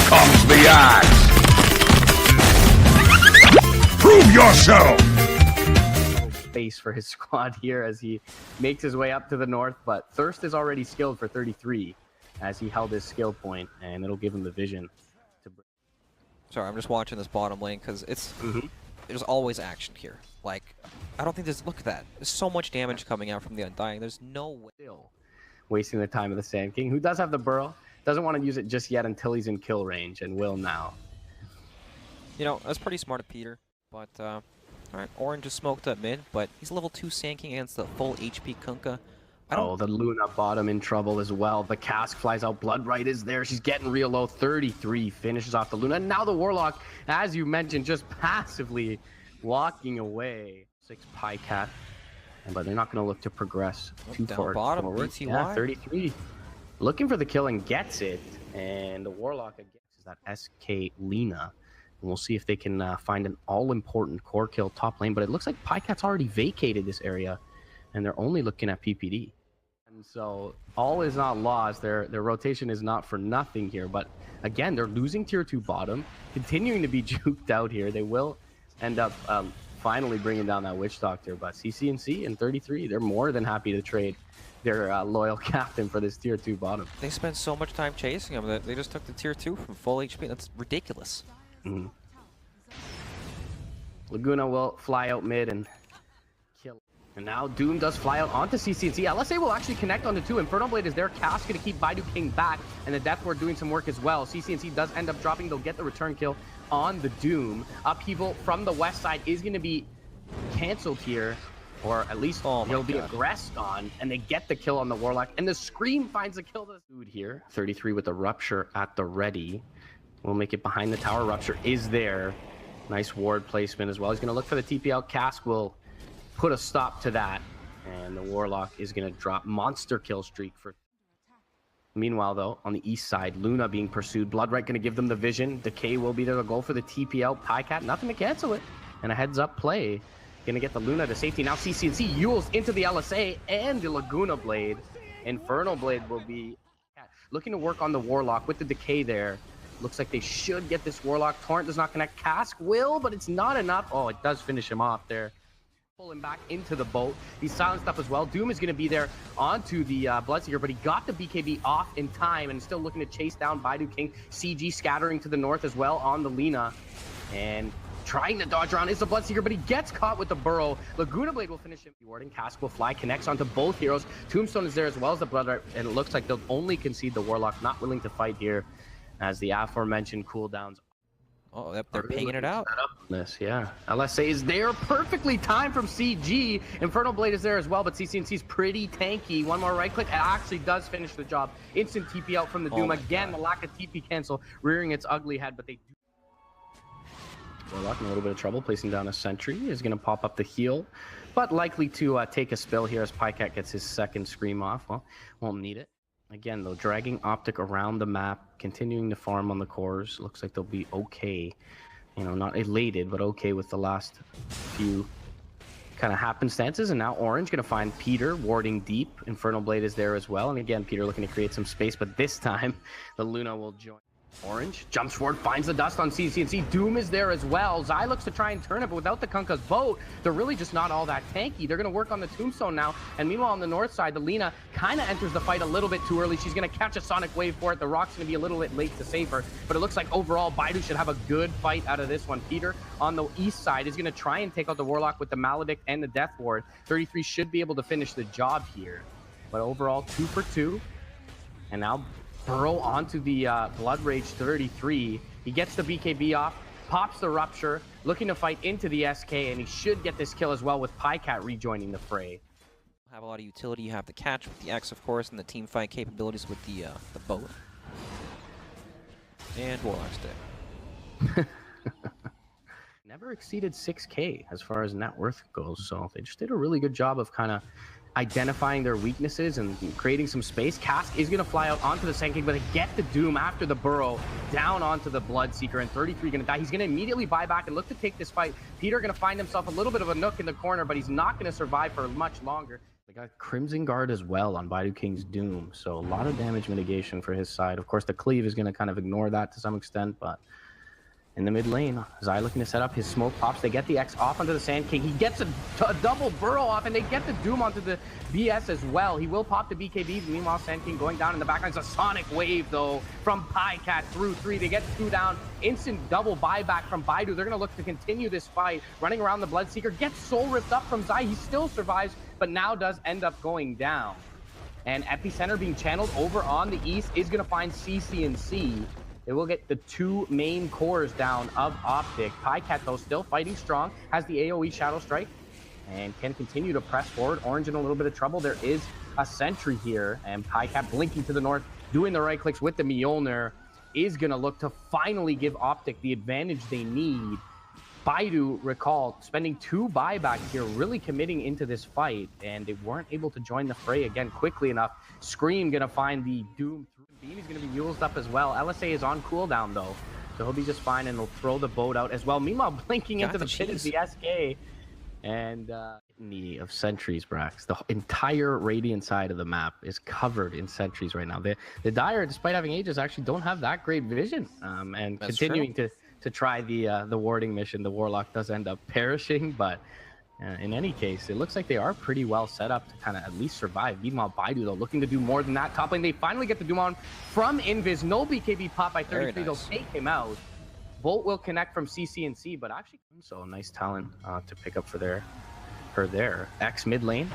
comes the axe! Prove yourself! Space for his squad here as he makes his way up to the north, but Thirst is already skilled for 33 as he held his skill point, and it'll give him the vision to... Sorry, I'm just watching this bottom lane because it's... There's always action here. Like, I don't think there's... Look at that. There's so much damage coming out from the Undying. There's no way. Still wasting the time of the Sand King, who does have the burrow, doesn't want to use it just yet until he's in kill range, and will now. You know, that's pretty smart of Peter, but... Alright, Orange is smoked up mid, but he's level 2 Sand King against the full HP Kunkka. Oh, the Luna bottom in trouble as well. The cask flies out. Bloodright is there. She's getting real low. 33 finishes off the Luna. And now the Warlock, as you mentioned, just passively walking away. 6 Pycat. But they're not going to look to progress too far forward. Yeah, 33. Looking for the kill and gets it. And the Warlock again is that SK Lina. And we'll see if they can find an all-important core kill top lane. But it looks like Pycat's already vacated this area. And they're only looking at PPD. And so all is not lost. Their rotation is not for nothing here. But again, they're losing tier 2 bottom, continuing to be juked out here. They will end up finally bringing down that Witch Doctor. But CCNC and 33, they're more than happy to trade their loyal captain for this tier 2 bottom. They spent so much time chasing him that they just took the tier 2 from full HP. That's ridiculous. Laguna will fly out mid and kill. And now Doom does fly out onto CCNC. LSA will actually connect onto 2. Infernal Blade is there. Cass going to keep Baidu King back. And the Death Ward doing some work as well. CCNC does end up dropping. They'll get the return kill on the Doom. Upheaval from the west side is going to be canceled here. Or at least he'll be aggressed on. And they get the kill on the Warlock. And the Scream finds the kill to the dude here. 33 with the Rupture at the ready. We'll make it behind the tower. Rupture is there. Nice ward placement as well. He's going to look for the TP out. Cask will put a stop to that. And the Warlock is going to drop monster kill streak for... Meanwhile, though, on the east side, Luna being pursued. Bloodright going to give them the vision. Decay will be there to go for the TP out. Pycat, nothing to cancel it. And a heads-up play. Going to get the Luna to safety. Now CCNC yules into the LSA and the Laguna Blade. Infernal Blade will be looking to work on the Warlock with the Decay there. Looks like they should get this Warlock. Torrent does not connect. Cask will, but it's not enough. Oh, it does finish him off there. Pull him back into the boat. He's silenced up as well. Doom is going to be there onto the Bloodseeker, but he got the BKB off in time and still looking to chase down Baidu King. CG scattering to the north as well on the Lina. And trying to dodge around is the Bloodseeker, but he gets caught with the burrow. Laguna Blade will finish him. Warding Cask will fly, connects onto both heroes. Tombstone is there as well as the Bloodright, and it looks like they'll only concede the Warlock, not willing to fight here. As the aforementioned cooldowns. Oh, they're paying it out. Yeah. LSA is there. Perfectly timed from CG. Infernal Blade is there as well, but CCNC is pretty tanky. One more right click. It actually does finish the job. Instant TP out from the Doom. Again, the lack of TP cancel rearing its ugly head, but they do. Warlock in a little bit of trouble. Placing down a sentry is going to pop up the heal, but likely to take a spill here as Pycat gets his second scream off. Well, won't need it. Again, though, dragging OpTic around the map, continuing to farm on the cores. Looks like they'll be okay. You know, not elated, but okay with the last few kind of happenstances. And now Orange going to find Peter warding deep. Infernal Blade is there as well. And again, Peter looking to create some space, but this time the Luna will join. Orange jumps forward, finds the dust on CCNC. Doom is there as well. Zai looks to try and turn it, but without the Kunkka's boat, they're really just not all that tanky. They're going to work on the Tombstone now. And meanwhile, on the north side, the Lina kind of enters the fight a little bit too early. She's going to catch a Sonic Wave for it. The Rock's going to be a little bit late to save her. But it looks like overall, Baidu should have a good fight out of this one. Peter on the east side is going to try and take out the Warlock with the Maledict and the Death Ward. 33 should be able to finish the job here. But overall, 2 for 2. And now burrow onto the Blood Rage 33. He gets the BKB off, pops the Rupture, looking to fight into the SK, and he should get this kill as well with Pycat rejoining the fray. Have a lot of utility. You have the catch with the X, of course, and the team fight capabilities with the boat. And Warlock's dead. Never exceeded 6K as far as net worth goes, so they just did a really good job of kind of identifying their weaknesses and creating some space. Cask is going to fly out onto the Sand King, but they get the Doom after the burrow down onto the Bloodseeker, and 33 going to die. He's going to immediately buy back and look to take this fight. Peter going to find himself a little bit of a nook in the corner, but he's not going to survive for much longer. They got Crimson Guard as well on Baidu King's Doom, so a lot of damage mitigation for his side. Of course, the cleave is going to kind of ignore that to some extent, but in the mid lane, Zai looking to set up his smoke pops. They get the X off onto the Sand King. He gets a double burrow off, and they get the Doom onto the BS as well. He will pop the BKB. Meanwhile, Sand King going down in the backline. It's a Sonic Wave, though, from Pycat through 3. They get 2 down. Instant double buyback from Baidu. They're going to look to continue this fight. Running around the Bloodseeker. Gets soul ripped up from Zai. He still survives, but now does end up going down. And Epicenter being channeled over on the east is going to find CC&C. They will get the 2 main cores down of OpTic. Pycat, though, still fighting strong, has the AoE Shadow Strike, and can continue to press forward. Orange in a little bit of trouble. There is a sentry here, and Pycat blinking to the north, doing the right clicks with the Mjolnir, is going to look to finally give OpTic the advantage they need. Baidu, recall, spending 2 buybacks here, really committing into this fight, and they weren't able to join the fray again quickly enough. Scream going to find the Doom through. He's going to be used up as well. LSA is on cooldown, though, so he'll be just fine, and they'll throw the boat out as well. Meanwhile, blinking into the pit is the SK. And of sentries, Brax. The entire Radiant side of the map is covered in sentries right now. The Dire, despite having Aegis, actually don't have that great vision. And that's continuing to try the warding mission. The Warlock does end up perishing, but in any case, it looks like they are pretty well set up to kind of at least survive. Meanwhile, Baidu, though, looking to do more than that. Top lane, they finally get the Doom on from Invis. No BKB pop by 33. Nice. They'll take him out. Bolt will connect from CC&C, but actually, so nice talent to pick up for their X mid lane.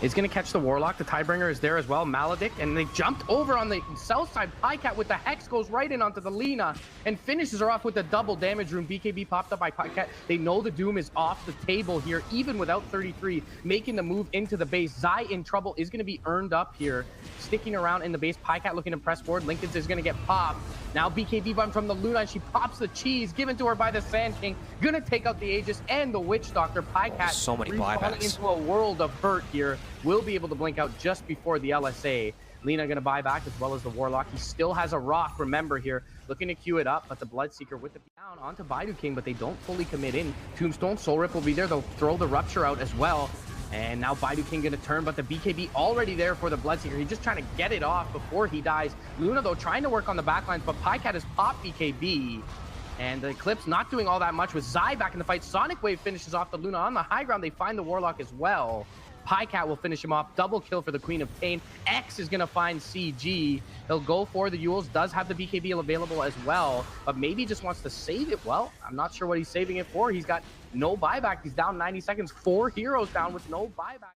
Is going to catch the Warlock. The Tidebringer is there as well. Maledict, and they jumped over on the south side. Pycat with the Hex goes right in onto the Lina and finishes her off with the double damage room. BKB popped up by Pycat. They know the Doom is off the table here, even without 33, making the move into the base. Zai in trouble is going to be earned up here, sticking around in the base. Pycat looking to press forward. Lincoln's is going to get popped. Now BKB bomb from the Luna, and she pops the cheese given to her by the Sand King. Gonna take out the Aegis and the Witch Doctor. Pycat so many buybacks into a world of hurt here. Will be able to blink out just before the LSA. Lina gonna buy back as well as the Warlock. He still has a rock, remember here. Looking to queue it up, but the Bloodseeker with the down onto Baidu King, but they don't fully commit in. Tombstone, Soul Rip will be there. They'll throw the Rupture out as well. And now Baidu King gonna turn, but the BKB already there for the Bloodseeker. He's just trying to get it off before he dies. Luna, though, trying to work on the backlines, but Pycat has popped BKB. And the Eclipse not doing all that much with Zai back in the fight. Sonic Wave finishes off the Luna. On the high ground, they find the Warlock as well. Pycat will finish him off. Double kill for the Queen of Pain. X is going to find CG. He'll go for the Yules. Does have the BKB available as well, but maybe just wants to save it. Well, I'm not sure what he's saving it for. He's got no buyback. He's down 90 seconds. 4 heroes down with no buyback.